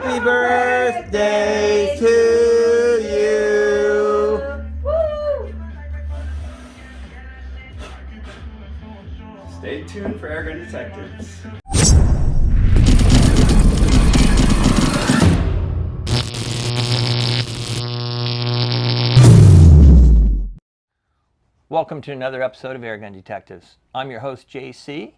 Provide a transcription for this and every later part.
Happy birthday to you. Woo! Stay tuned for Airgun Detectives. Welcome to another episode of Airgun Detectives. I'm your host, JC,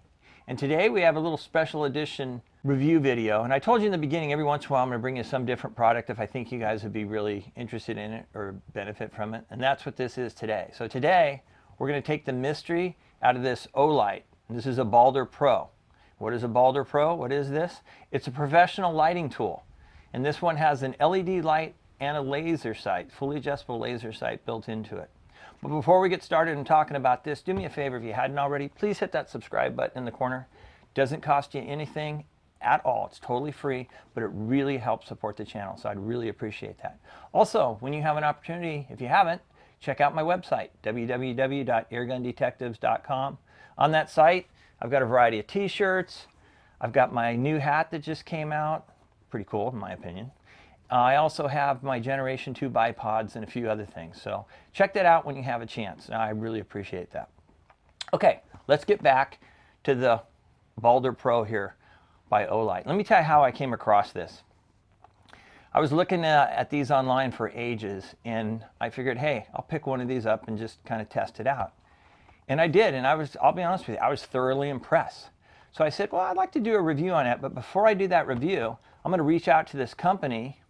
and today we have a little special edition review video. And I told you in the beginning, every once in a while I'm going to bring you some different product if I think you guys would be really interested in it or benefit from it. And that's what this is today. So today, we're going to take the mystery out of this OLIGHT. This is a BALDR Pro. What is a BALDR Pro? What is this? It's a professional lighting tool. And this one has an LED light and a laser sight, fully adjustable laser sight built into it. But before we get started in talking about this, do me a favor if you hadn't already, please hit that subscribe button in the corner. Doesn't cost you anything at all. It's totally free, but it really helps support the channel, so I'd really appreciate that. Also, when you have an opportunity, if you haven't, check out my website, www.airgundetectives.com. On that site, I've got a variety of t-shirts. I've got my new hat that just came out. Pretty cool, in my opinion. I also have my Generation 2 bipods and a few other things. So check that out when you have a chance. I really appreciate that. Okay, let's get back to the BALDR Pro here by OLIGHT. Let me tell you how I came across this. I was looking at these online for ages, and I figured, hey, I'll pick one of these up and just kind of test it out. And I did, and I'll be honest with you, I was thoroughly impressed. So I said, well, I'd like to do a review on it, but before I do that review, I'm going to reach out to this company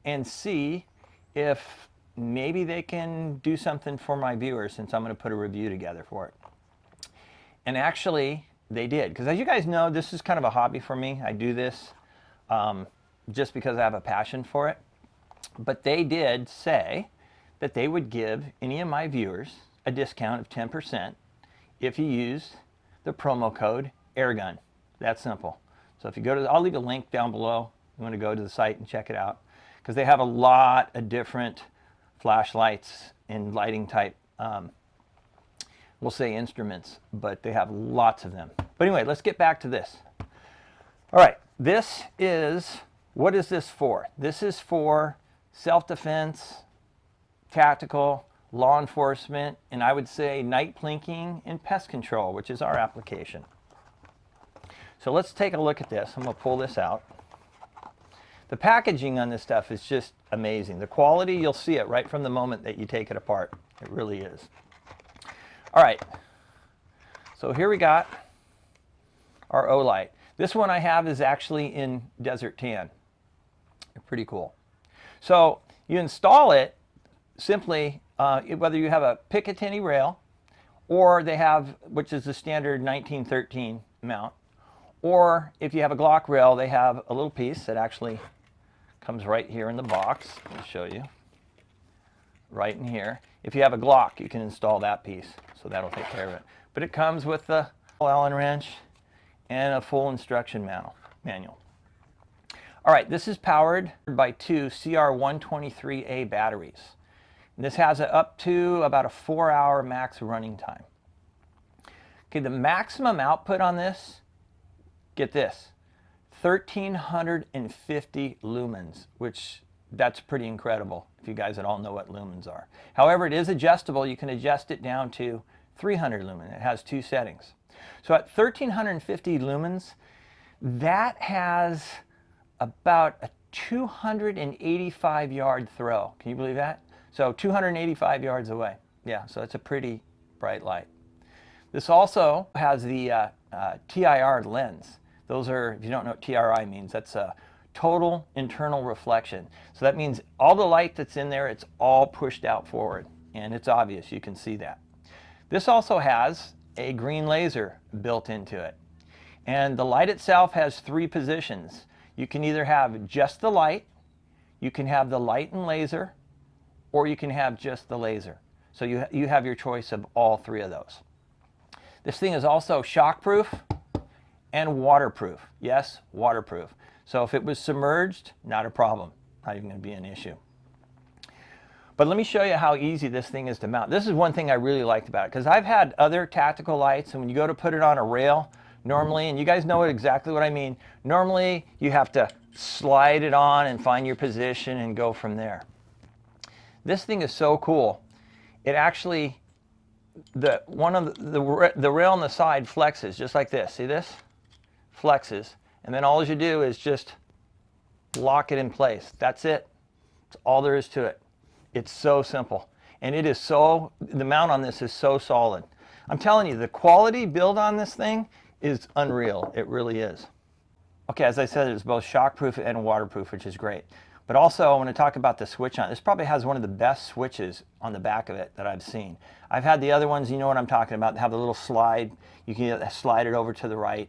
and see if maybe they can do something for my viewers, since I'm going to put a review together for it. And actually, they did. Because as you guys know, this is kind of a hobby for me. I do this just because I have a passion for it. But they did say that they would give any of my viewers a discount of 10% if you use the promo code AIRGUN. That's simple. So if you go to, I'll leave a link down below. You want to go to the site and check it out, because they have a lot of different flashlights and lighting type, we'll say instruments, but they have lots of them. But anyway, let's get back to this. All right, this is, what is this for? This is for self-defense, tactical, law enforcement, and I would say night plinking and pest control, which is our application. So let's take a look at this. I'm going to pull this out. The packaging on this stuff is just amazing. The quality, you'll see it right from the moment that you take it apart. It really is. All right, so here we got our OLIGHT. This one I have is actually in Desert Tan. Pretty cool. So you install it simply, whether you have a Picatinny rail, or they have, which is the standard 1913 mount, or if you have a Glock rail, they have a little piece that actually comes right here in the box. Let me show you. Right in here. If you have a Glock, you can install that piece, so that'll take care of it. But it comes with the Allen wrench and a full instruction manual. All right, this is powered by two CR123A batteries. And this has up to about a 4-hour max running time. Okay, the maximum output on this, get this, 1,350 lumens, which that's pretty incredible if you guys at all know what lumens are. However, it is adjustable. You can adjust it down to 300 lumen. It has two settings. So at 1,350 lumens, that has about a 285 yard throw. Can you believe that? So 285 yards away. Yeah, so it's a pretty bright light. This also has the TIR lens. Those are, if you don't know what TRI means, that's a total internal reflection. So that means all the light that's in there, it's all pushed out forward. And it's obvious, you can see that. This also has a green laser built into it. And the light itself has 3 positions. You can either have just the light, you can have the light and laser, or you can have just the laser. So you have your choice of all 3 of those. This thing is also shockproof and waterproof. Yes, waterproof. So if it was submerged, not a problem. Not even going to be an issue. But let me show you how easy this thing is to mount. This is one thing I really liked about it, because I've had other tactical lights, and when you go to put it on a rail, Normally, and you guys know exactly what I mean, normally you have to slide it on and find your position and go from there. This thing is so cool. It actually, the rail on the side flexes just like this. See this? Flexes. And then all you do is just lock it in place. That's it. That's all there is to it. It's so simple. And it is so, the mount on this is so solid. I'm telling you, the quality build on this thing is unreal. It really is. Okay, as I said, it's both shockproof and waterproof, which is great. But also, I want to talk about the switch on it. This probably has one of the best switches on the back of it that I've seen. I've had the other ones, you know what I'm talking about. They have the little slide. You can slide it over to the right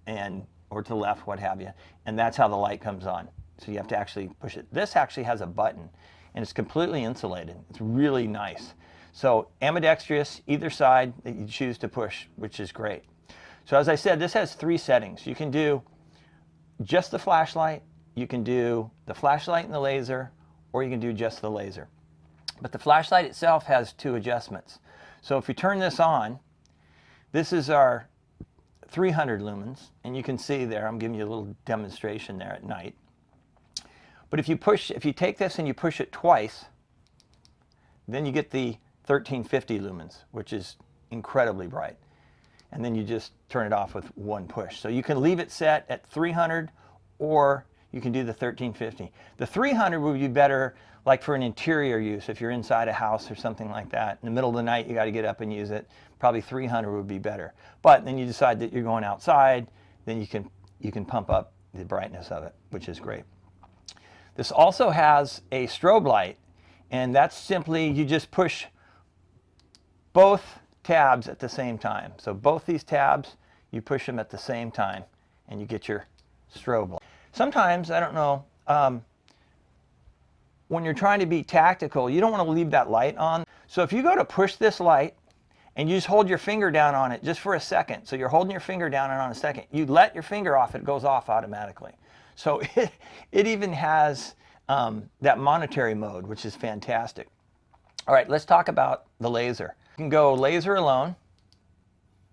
and or to the left, what have you. And that's how the light comes on. So you have to actually push it. This actually has a button, and it's completely insulated. It's really nice. So ambidextrous, either side that you choose to push, which is great. So as I said, this has 3 settings. You can do just the flashlight, you can do the flashlight and the laser, or you can do just the laser. But the flashlight itself has 2 adjustments. So if you turn this on, this is our 300 lumens, and you can see there, I'm giving you a little demonstration there at night. But if you take this and you push it twice, then you get the 1350 lumens, which is incredibly bright. And then you just turn it off with 1 push. So you can leave it set at 300, or you can do the 1350. The 300 would be better like for an interior use, if you're inside a house or something like that. In the middle of the night, you got to get up and use it. Probably 300 would be better. But then you decide that you're going outside, then you can pump up the brightness of it, which is great. This also has a strobe light, and that's simply you just push both tabs at the same time. So both these tabs, you push them at the same time, and you get your strobe light. Sometimes, I don't know, when you're trying to be tactical, you don't want to leave that light on. So if you go to push this light, and you just hold your finger down on it just for a second, so you're holding your finger down and on a second, you let your finger off, it goes off automatically. So it even has that monetary mode, which is fantastic. All right, let's talk about the laser. You can go laser alone.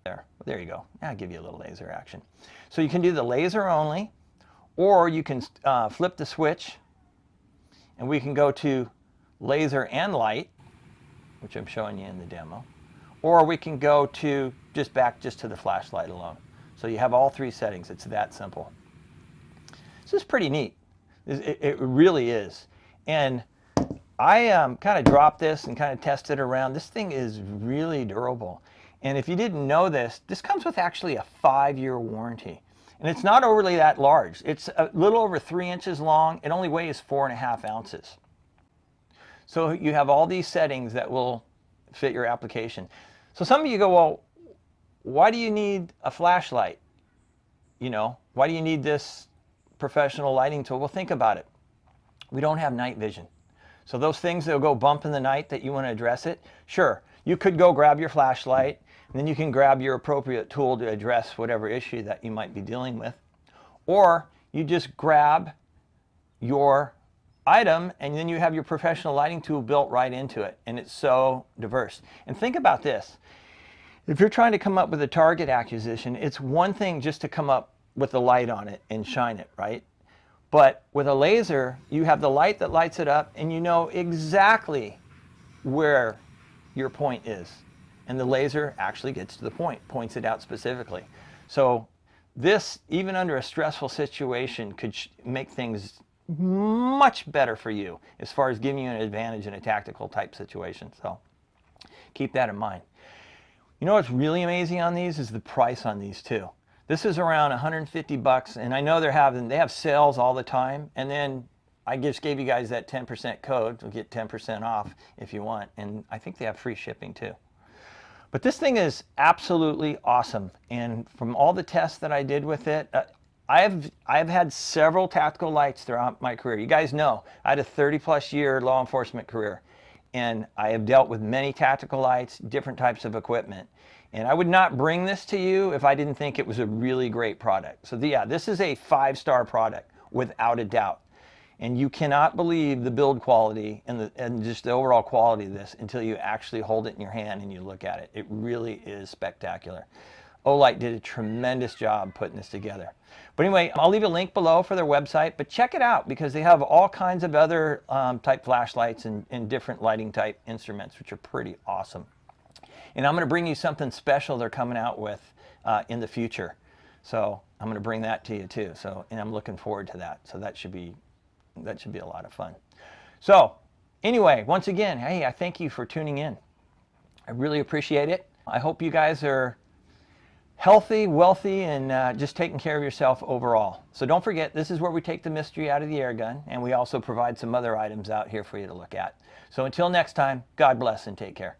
There you go. I'll give you a little laser action. So you can do the laser only, or you can flip the switch, and we can go to laser and light, which I'm showing you in the demo, or we can go to back to the flashlight alone. So you have all 3 settings. It's that simple. This is pretty neat. It really is. And I kind of dropped this and kind of tested around. This thing is really durable. And if you didn't know this, this comes with actually a 5-year warranty. And it's not overly that large. It's a little over 3 inches long. It only weighs 4.5 ounces. So you have all these settings that will fit your application. So some of you go, well, why do you need a flashlight? You know, why do you need this professional lighting tool? Well, think about it. We don't have night vision. So those things that will go bump in the night that you want to address it, sure, you could go grab your flashlight, and then you can grab your appropriate tool to address whatever issue that you might be dealing with. Or you just grab your item, and then you have your professional lighting tool built right into it, and it's so diverse. And think about this. If you're trying to come up with a target acquisition, it's one thing just to come up with the light on it and shine it, right? But with a laser, you have the light that lights it up, and you know exactly where your point is. And the laser actually gets to the point, points it out specifically. So this, even under a stressful situation, could make things much better for you as far as giving you an advantage in a tactical type situation. So keep that in mind. You know what's really amazing on these is the price on these too. This is around 150 bucks, and I know they have sales all the time, and then I just gave you guys that 10% code to get 10% off if you want, and I think they have free shipping too. But this thing is absolutely awesome, and from all the tests that I did with it, I've had several tactical lights throughout my career. You guys know I had a 30-plus year law enforcement career, and I have dealt with many tactical lights, different types of equipment. And I would not bring this to you if I didn't think it was a really great product. So yeah, this is a 5-star product without a doubt. And you cannot believe the build quality and just the overall quality of this until you actually hold it in your hand and you look at it. It really is spectacular. Olight did a tremendous job putting this together. But anyway, I'll leave a link below for their website, but check it out because they have all kinds of other type flashlights and different lighting type instruments, which are pretty awesome. And I'm going to bring you something special they're coming out with in the future. So I'm going to bring that to you too. So, and I'm looking forward to that. So that should be a lot of fun. So anyway, once again, hey, I thank you for tuning in. I really appreciate it. I hope you guys are healthy, wealthy, and just taking care of yourself overall. So don't forget, this is where we take the mystery out of the air gun, and we also provide some other items out here for you to look at. So until next time, God bless and take care.